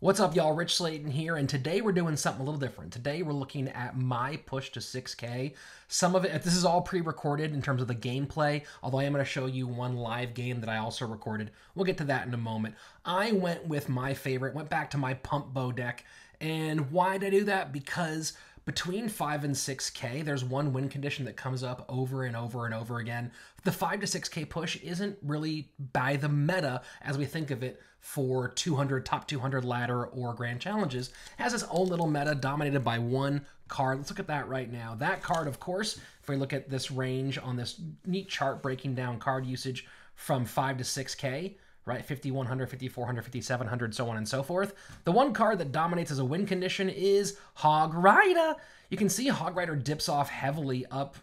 What's up, y'all? Rich Slaton here, and today we're doing something a little different. Today we're looking at my push to 6K. Some of it, this is all pre-recorded in terms of the gameplay, although I am going to show you one live game that I also recorded. We'll get to that in a moment. I went with my favorite, went back to my pump bow deck, and why did I do that? Because between 5 and 6K, there's one win condition that comes up over and over and over again. The 5 to 6K push isn't really by the meta as we think of it for 200, top 200 ladder or grand challenges. It has its own little meta dominated by one card. Let's look at that right now. That card, of course, if we look at this range on this neat chart breaking down card usage from 5 to 6K, right? 5100, 5400, 5700, so on and so forth. The one card that dominates as a win condition is Hog Rider. You can see Hog Rider dips off heavily up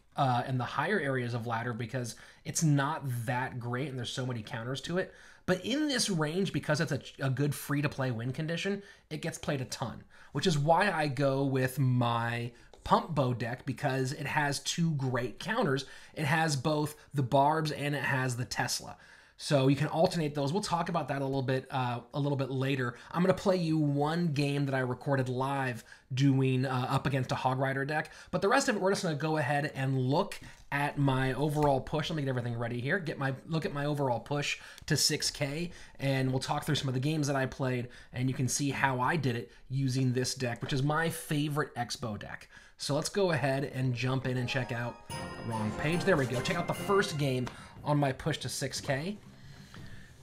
in the higher areas of ladder because it's not that great and there's so many counters to it. But in this range, because it's a good free-to-play win condition, it gets played a ton, which is why I go with my pump bow deck, because it has two great counters. It has both the barbs and it has the Tesla. So you can alternate those. We'll talk about that a little bit later. I'm going to play you one game that I recorded live doing up against a Hog Rider deck. But the rest of it, we're just going to go ahead and look at my overall push. Let me get everything ready here. Look at my overall push to 6K, and we'll talk through some of the games that I played, and you can see how I did it using this deck, which is my favorite Xbow deck. So let's go ahead and jump in and check out the wrong page. There we go. Check out the first game on my push to 6K.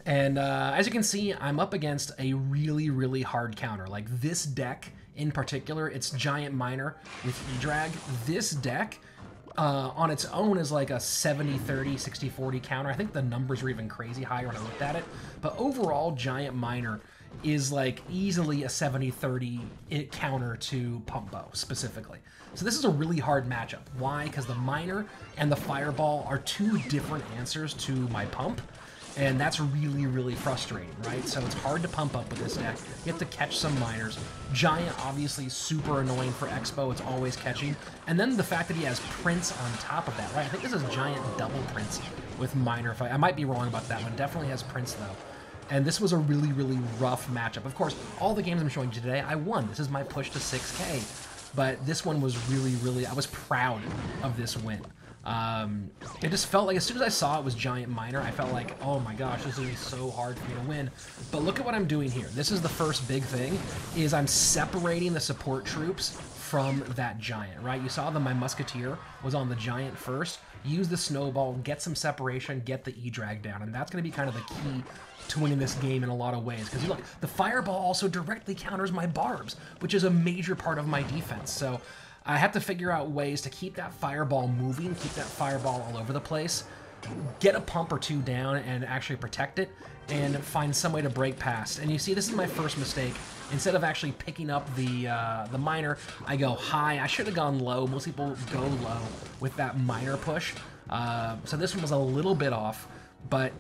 And as you can see, I'm up against a really, really hard counter. Like this deck in particular, it's Giant Miner with E-Drag. This deck on its own is like a 70-30, 60-40 counter. I think the numbers are even crazy higher when I looked at it. But overall, Giant Miner is like easily a 70-30 counter to Pump Bow specifically. So this is a really hard matchup. Why? Because the Miner and the Fireball are two different answers to my Pump. And that's really, really frustrating, right? So it's hard to pump up with this deck. You have to catch some miners. Giant, obviously, super annoying for Xbow. It's always catching. And then the fact that he has Prince on top of that, right? I think this is Giant double Prince with Miner. I might be wrong about that one. Definitely has Prince, though. And this was a really, really rough matchup. Of course, all the games I'm showing you today, I won. This is my push to 6K. But this one was really, really... I was proud of this win. It just felt like as soon as I saw it was Giant Miner, I felt like, oh my gosh, this is so hard for me to win. But look at what I'm doing here. This is the first big thing, is I'm separating the support troops from that Giant, right? You saw that my Musketeer was on the Giant first. Use the Snowball, get some separation, get the E-Drag down, and that's going to be kind of the key to winning this game in a lot of ways. Because look, the Fireball also directly counters my Barbs, which is a major part of my defense. So I have to figure out ways to keep that Fireball moving, keep that Fireball all over the place, get a pump or two down and actually protect it, and find some way to break past. And you see, this is my first mistake. Instead of actually picking up the Miner, I go high. I should have gone low. Most people go low with that Miner push. So this one was a little bit off, but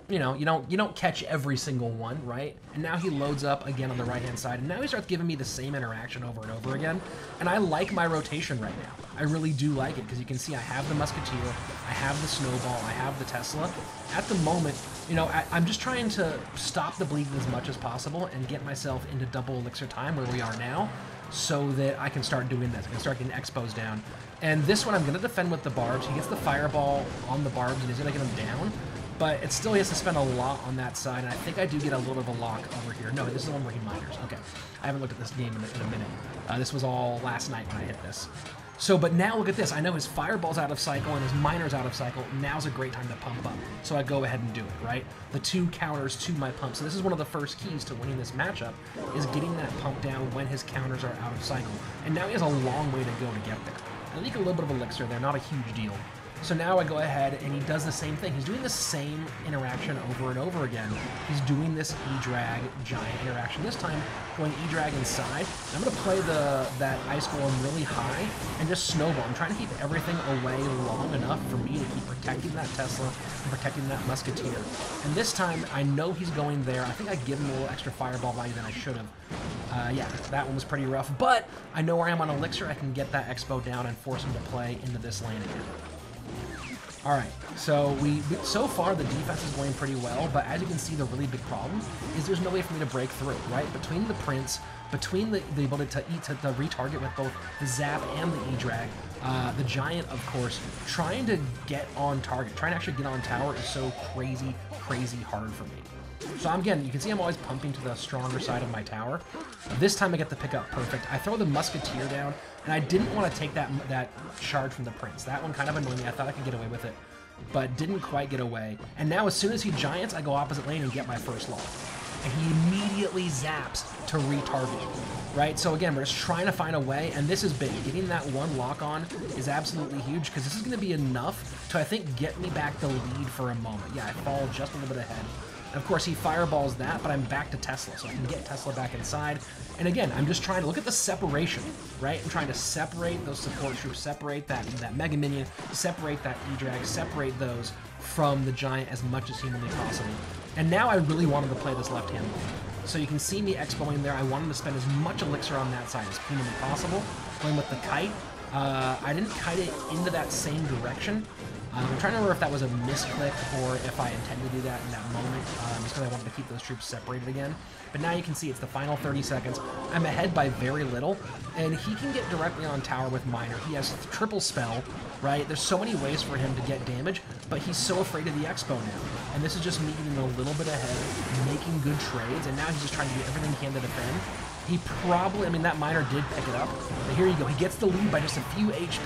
you know, you don't catch every single one, right? And now he loads up again on the right-hand side, and now he starts giving me the same interaction over and over again. And I like my rotation right now. I really do like it, because you can see I have the Musketeer, I have the Snowball, I have the Tesla. At the moment, you know, I'm just trying to stop the bleeding as much as possible and get myself into double elixir time where we are now, so that I can start doing this. I can start getting Xbows down. And this one I'm going to defend with the Barbs. He gets the Fireball on the Barbs, and he's going to get him down. But it still, he has to spend a lot on that side, and I think I do get a little bit of a lock over here. No, this is the one where he miners. Okay, I haven't looked at this game in a minute. This was all last night when I hit this. So, but now look at this. I know his Fireball's out of cycle and his Miner's out of cycle. Now's a great time to pump up. So I go ahead and do it, right? The two counters to my pump. So this is one of the first keys to winning this matchup, is getting that pump down when his counters are out of cycle. And now he has a long way to go to get there. I leak a little bit of elixir there, not a huge deal. So now I go ahead and he does the same thing. He's doing the same interaction over and over again. He's doing this E-Drag Giant interaction. This time, going E-Drag inside. I'm going to play that Ice Golem really high and just Snowball. I'm trying to keep everything away long enough for me to keep protecting that Tesla and protecting that Musketeer. And this time, I know he's going there. I think I give him a little extra Fireball value than I should have. Yeah, that one was pretty rough. But I know where I am on Elixir. I can get that Xbow down and force him to play into this lane again. All right, so so far the defense is going pretty well, but as you can see, the really big problem is there's no way for me to break through, right? Between the Prince, between the ability to retarget with both the Zap and the E-Drag, the Giant, of course, trying to get on target, trying to actually get on tower is so crazy hard for me. So you can see I'm always pumping to the stronger side of my tower. This time I get the pickup perfect. I throw the Musketeer down, and I didn't want to take that charge from the Prince. That one kind of annoyed me. I thought I could get away with it, but didn't quite get away. And now as soon as he Giants, I go opposite lane and get my first lock. And he immediately zaps to retarget, right? So again, we're just trying to find a way, and this is big. Getting that one lock on is absolutely huge, because this is going to be enough to, I think, get me back the lead for a moment. Yeah, I fall just a little bit ahead. And of course, he fireballs that, but I'm back to Tesla, so I can get Tesla back inside. And again, I'm just trying to look at the separation, right? I'm trying to separate those support troops, separate that Mega Minion, separate that E-Drag, separate those from the Giant as much as humanly possible. And now I really wanted to play this left-hand lane. So you can see me Xbowing there. I wanted to spend as much elixir on that side as humanly possible. Going with the kite. I didn't kite it into that same direction. I'm trying to remember if that was a misclick or if I intended to do that in that moment, just because I wanted to keep those troops separated again. But now you can see it's the final 30 seconds. I'm ahead by very little, and he can get directly on tower with Miner. He has triple spell, right? There's so many ways for him to get damage, but he's so afraid of the Xbow now. And this is just me getting a little bit ahead, making good trades, and now he's just trying to do everything he can to defend. He probably, I mean, that Miner did pick it up, but here you go. He gets the lead by just a few HP.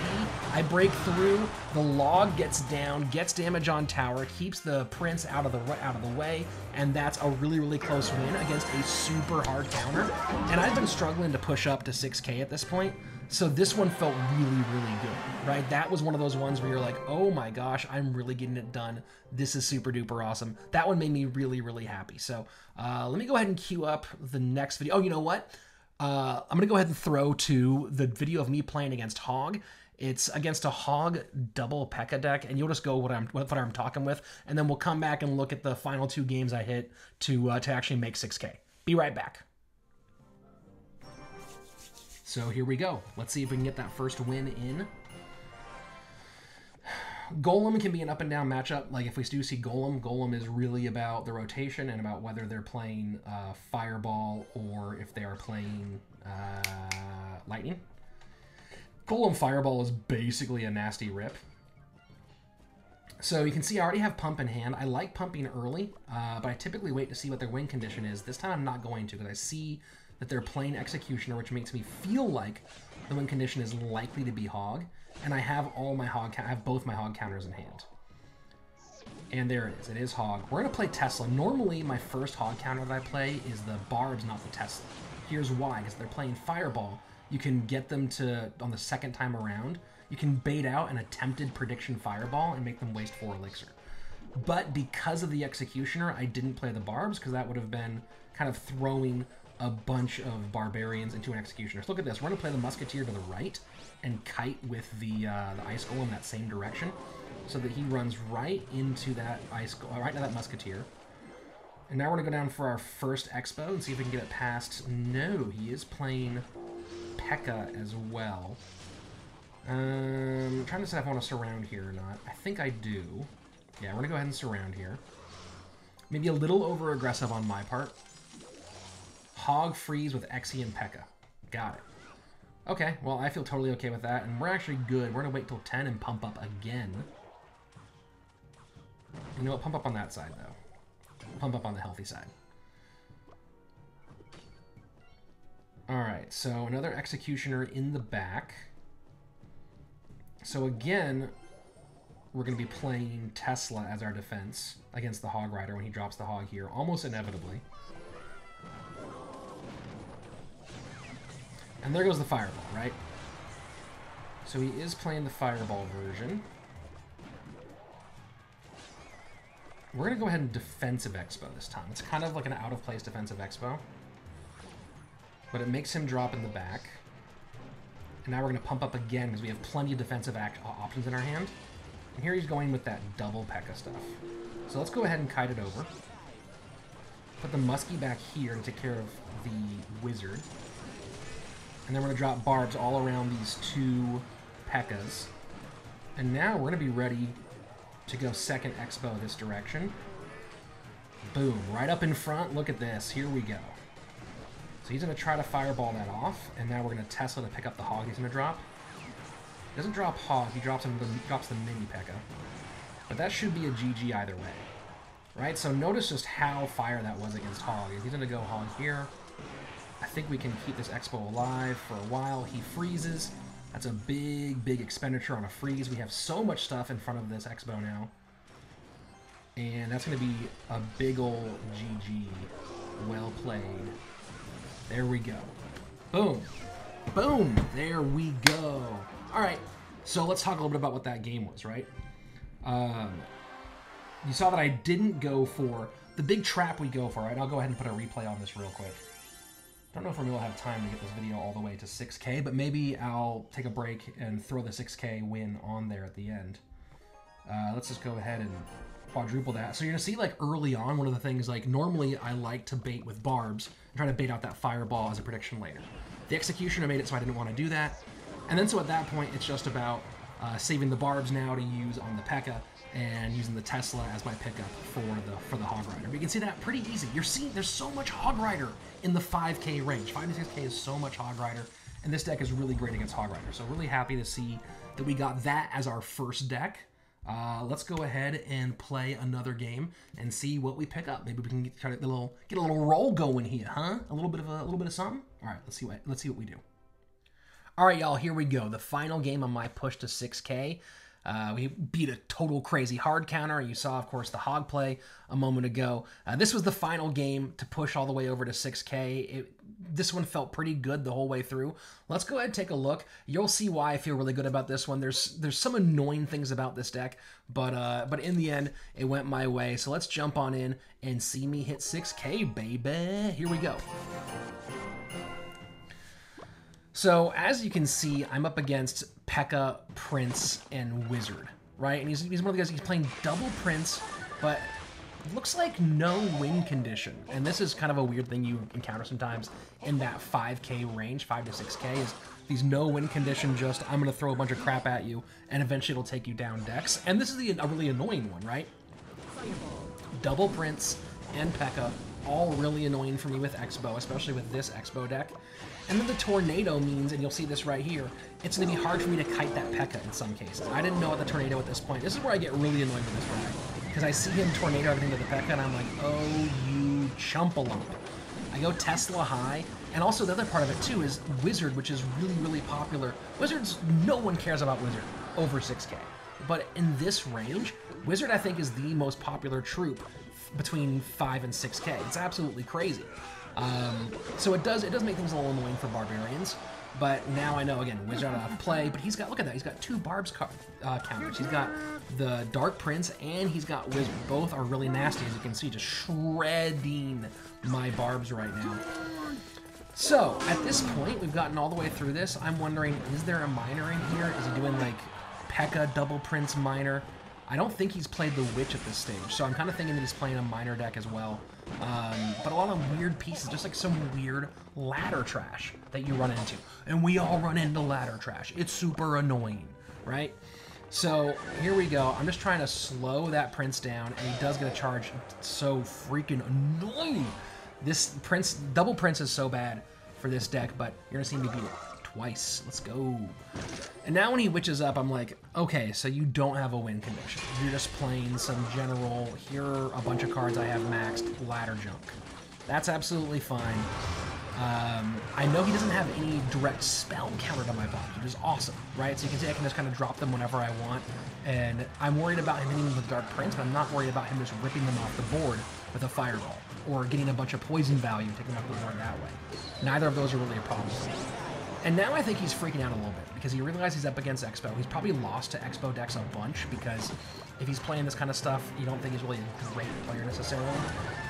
I break through, the log gets down, gets damage on tower, keeps the Prince out of the way, and that's a really close win against a super hard counter. And I've been struggling to push up to 6K at this point, so this one felt really good, right? That was one of those ones where you're like, oh my gosh, I'm really getting it done. This is super duper awesome. That one made me really happy. So let me go ahead and queue up the next video. Oh, you know what? I'm gonna go ahead and throw to the video of me playing against Hog. It's against a Hog double P.E.K.K.A deck, and you'll just go what I'm talking with, and then we'll come back and look at the final 2 games I hit to actually make 6K. Be right back. So here we go. Let's see if we can get that first win in. Golem can be an up and down matchup. Like if we do see Golem is really about the rotation and about whether they're playing Fireball or if they are playing Lightning. Golem Fireball is basically a nasty rip. So you can see I already have Pump in hand. I like pumping early, but I typically wait to see what their win condition is. This time I'm not going to, because I see that they're playing Executioner, which makes me feel like the win condition is likely to be Hog, and I have both my Hog counters in hand. And there it is. It is Hog. We're going to play Tesla. Normally, my first Hog counter that I play is the Barbs, not the Tesla. Here's why. Because they're playing Fireball, you can get them to, on the second time around, you can bait out an attempted prediction Fireball and make them waste 4 elixir. But because of the Executioner, I didn't play the Barbs, because that would have been kind of throwing a bunch of Barbarians into an Executioner. So look at this. We're going to play the Musketeer to the right and kite with the Ice Golem that same direction, so that he runs right into that right into that Musketeer. And now we're going to go down for our first Xbow and see if we can get it past. No, he is playing P.E.K.K.A as well. I'm trying to decide if I want to surround here or not. I think I do. Yeah, we're going to go ahead and surround here. Maybe a little over-aggressive on my part. Hog freeze with Xe and P.E.K.K.A. Got it. Okay, well, I feel totally okay with that, and we're actually good. We're going to wait till 10 and pump up again. You know what? Pump up on that side, though. Pump up on the healthy side. Alright, so another Executioner in the back. So again, we're going to be playing Tesla as our defense against the Hog Rider when he drops the Hog here, almost inevitably. And there goes the Fireball, right? So he is playing the Fireball version. We're going to go ahead and defensive Xbow this time. It's kind of like an out-of-place defensive Xbow. But it makes him drop in the back. And now we're going to pump up again because we have plenty of defensive options in our hand. And here he's going with that double P.E.K.K.A stuff. So let's go ahead and kite it over. Put the Muskie back here to take care of the Wizard. And then we're going to drop Barbs all around these 2 P.E.K.K.As. And now we're going to be ready to go second Xbow this direction. Boom, right up in front. Look at this. Here we go. So he's going to try to fireball that off, and now we're going to Tesla to pick up the Hog he's going to drop. He doesn't drop Hog, he drops the mini P.E.K.K.A. But that should be a GG either way. Right, so notice just how fire that was against Hog. He's going to go Hog here. I think we can keep this Xbow alive for a while. He freezes. That's a big, big expenditure on a freeze. We have so much stuff in front of this Xbow now. And that's going to be a big ol' GG. Well played. There we go. Boom. Boom. There we go. All right. So let's talk a little bit about what that game was, right? You saw that I didn't go for the big trap we go for, right? I'll go ahead and put a replay on this real quick. Don't know if we're going to have time to get this video all the way to 6K, but maybe I'll take a break and throw the 6K win on there at the end. Let's just go ahead and quadruple that. So you're going to see, like, early on, one of the things, like, normally I like to bait with barbs and try to bait out that fireball as a prediction later. The executioner made it so I didn't want to do that. And then so at that point, it's just about saving the barbs now to use on the P.E.K.K.A. and using the Tesla as my pickup for the Hog Rider. But you can see that pretty easy. You're seeing there's so much Hog Rider in the 5K range. 5 to 6K is so much Hog Rider, and this deck is really great against Hog Rider. So really happy to see that we got that as our first deck. Let's go ahead and play another game and see what we pick up. Maybe we can try to get a little roll going here, huh? A little bit of something. All right, let's see what we do. All right, y'all, here we go. The final game on my push to 6K. We beat a total crazy hard counter. You saw, of course, the Hog play a moment ago. This was the final game to push all the way over to 6K. This one felt pretty good the whole way through. Let's go ahead and take a look. You'll see why I feel really good about this one. There's some annoying things about this deck, but in the end, it went my way. So let's jump on in and see me hit 6K, baby. Here we go. So, as you can see, I'm up against P.E.K.K.A, Prince, and Wizard, right? And he's one of the guys, he's playing double Prince, but looks like no win condition. And this is kind of a weird thing you encounter sometimes in that 5K range, 5 to 6K, is these no win condition, just I'm going to throw a bunch of crap at you, and eventually it'll take you down decks. And this is a really annoying one, right? Double Prince and P.E.K.K.A, all really annoying for me with Xbow, especially with this Xbow deck. And then the Tornado means, and you'll see this right here, it's going to be hard for me to kite that P.E.K.K.A in some cases. I didn't know what the Tornado at this point. This is where I get really annoyed with this guy, because I see him Tornado everything to the P.E.K.K.A, and I'm like, oh, you chump-a-lump. I go Tesla high, and also the other part of it, too, is Wizard, which is really, really popular. Wizards, no one cares about Wizard over 6K. But in this range, Wizard, I think, is the most popular troop between 5 and 6K. It's absolutely crazy. So it does make things a little annoying for Barbarians, but now I know, again, Wizard out of play, but he's got, look at that, he's got 2 Barbs counters. He's got the Dark Prince, and he's got Wizard. Both are really nasty, as you can see, just shredding my Barbs right now. So, at this point, we've gotten all the way through this. I'm wondering, is there a minor in here? Is he doing, like, P.E.K.K.A double Prince minor? I don't think he's played the Witch at this stage, so I'm kind of thinking that he's playing a minor deck as well. But a lot of weird pieces, just like some weird ladder trash that you run into. And we all run into ladder trash. It's super annoying, right? So here we go. I'm just trying to slow that Prince down, and he does get a charge. It's so freaking annoying. This Prince, double Prince is so bad for this deck, but you're going to see me beat it twice. Let's go. And now when he witches up, I'm like, okay, so you don't have a win condition. You're just playing some general, here are a bunch of cards I have maxed, ladder junk. That's absolutely fine. I know he doesn't have any direct spell counter to my body, which is awesome, right? So you can see I can just kind of drop them whenever I want. And I'm worried about him hitting with Dark Prince, but I'm not worried about him just ripping them off the board with a Fireball, or getting a bunch of poison value and taking them off the board that way. Neither of those are really a problem for me. And now I think he's freaking out a little bit, because he realizes he's up against Xbow. He's probably lost to Xbow decks a bunch, because if he's playing this kind of stuff, you don't think he's really a great player necessarily.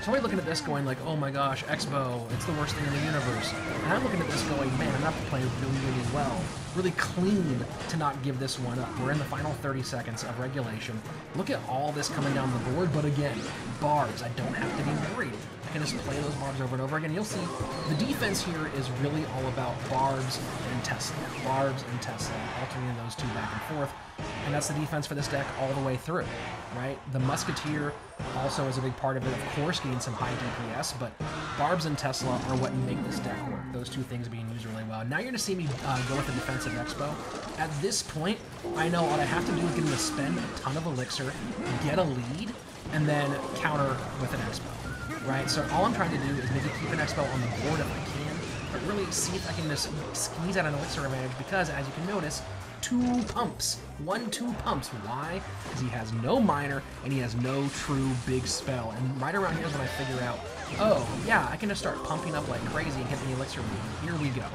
So I'm looking at this going like, oh my gosh, Xbow, it's the worst thing in the universe. And I'm looking at this going, man, I'm not playing really, really well. Really clean to not give this one up. We're in the final 30 seconds of regulation. Look at all this coming down the board, but again, Barbs, I don't have to be worried. I can just play those Barbs over and over again. You'll see the defense here is really all about Barbs and Tesla. Barbs and Tesla, alternating those two back and forth. And that's the defense for this deck all the way through. right? The Musketeer also is a big part of it, of course, getting some high DPS, but Barbs and Tesla are what make this deck work. Those two things being used really well. Now you're going to see me go with the defensive Xbow. At this point, I know all I have to do is get him to spend a ton of elixir, get a lead, and then counter with an Xbow, right? So all I'm trying to do is maybe keep an Xbow on the board if I can, but really see if I can just squeeze out an elixir advantage, because as you can notice, 2 pumps. 1-2 pumps. Why? Because he has no minor and he has no true big spell. And right around here is when I figure out, oh, yeah, I can just start pumping up like crazy and get the elixir lead. Here we go.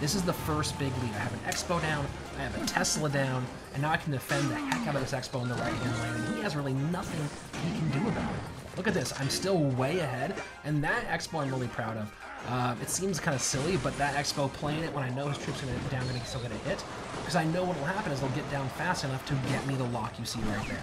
This is the first big lead. I have an Xbow down, I have a Tesla down, and now I can defend the heck out of this Xbow in the right-hand lane, and he has really nothing he can do about it. Look at this. I'm still way ahead, and that Xbow I'm really proud of. It seems kind of silly, but that Xbow playing it when I know his troops are down going to still get a hit, because I know what will happen is they'll get down fast enough to get me the lock you see right there.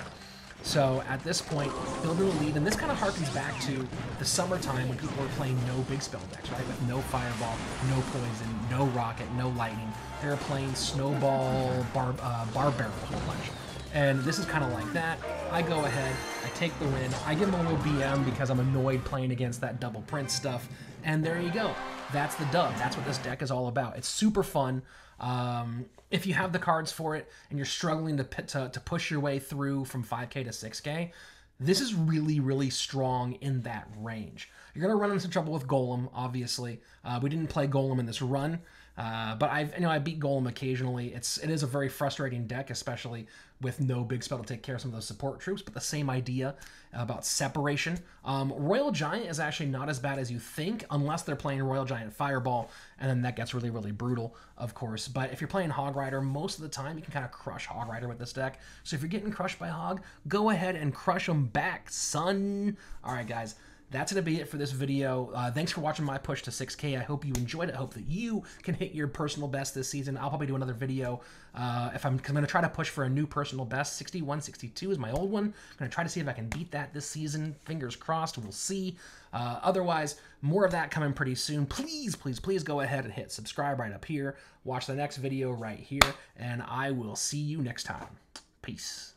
So at this point, building a lead, and this kind of harkens back to the summertime when people were playing no big spell decks, right? With no fireball, no poison, no rocket, no lightning. They were playing snowball, bar barrel a whole bunch. And this is kind of like that. I go ahead, I take the win, I give him a little BM because I'm annoyed playing against that double prince stuff, and there you go. That's the dub. That's what this deck is all about. It's super fun. If you have the cards for it and you're struggling to push your way through from 5K to 6K, this is really, really strong in that range. You're going to run into trouble with Golem, obviously. We didn't play Golem in this run, but I beat Golem occasionally. It is a very frustrating deck, especially with no big spell to take care of some of those support troops, but the same idea about separation. Royal Giant is actually not as bad as you think, unless they're playing Royal Giant Fireball, and then that gets really, really brutal, of course. But if you're playing Hog Rider, most of the time you can kind of crush Hog Rider with this deck. So if you're getting crushed by Hog, go ahead and crush them back, son. All right, guys. That's going to be it for this video. Thanks for watching my push to 6K. I hope you enjoyed it. I hope that you can hit your personal best this season. I'll probably do another video because I'm going to try to push for a new personal best. 61, 62 is my old one. I'm going to try to see if I can beat that this season. Fingers crossed. We'll see. Otherwise, more of that coming pretty soon. Please, please, please go ahead and hit subscribe right up here. Watch the next video right here, and I will see you next time. Peace.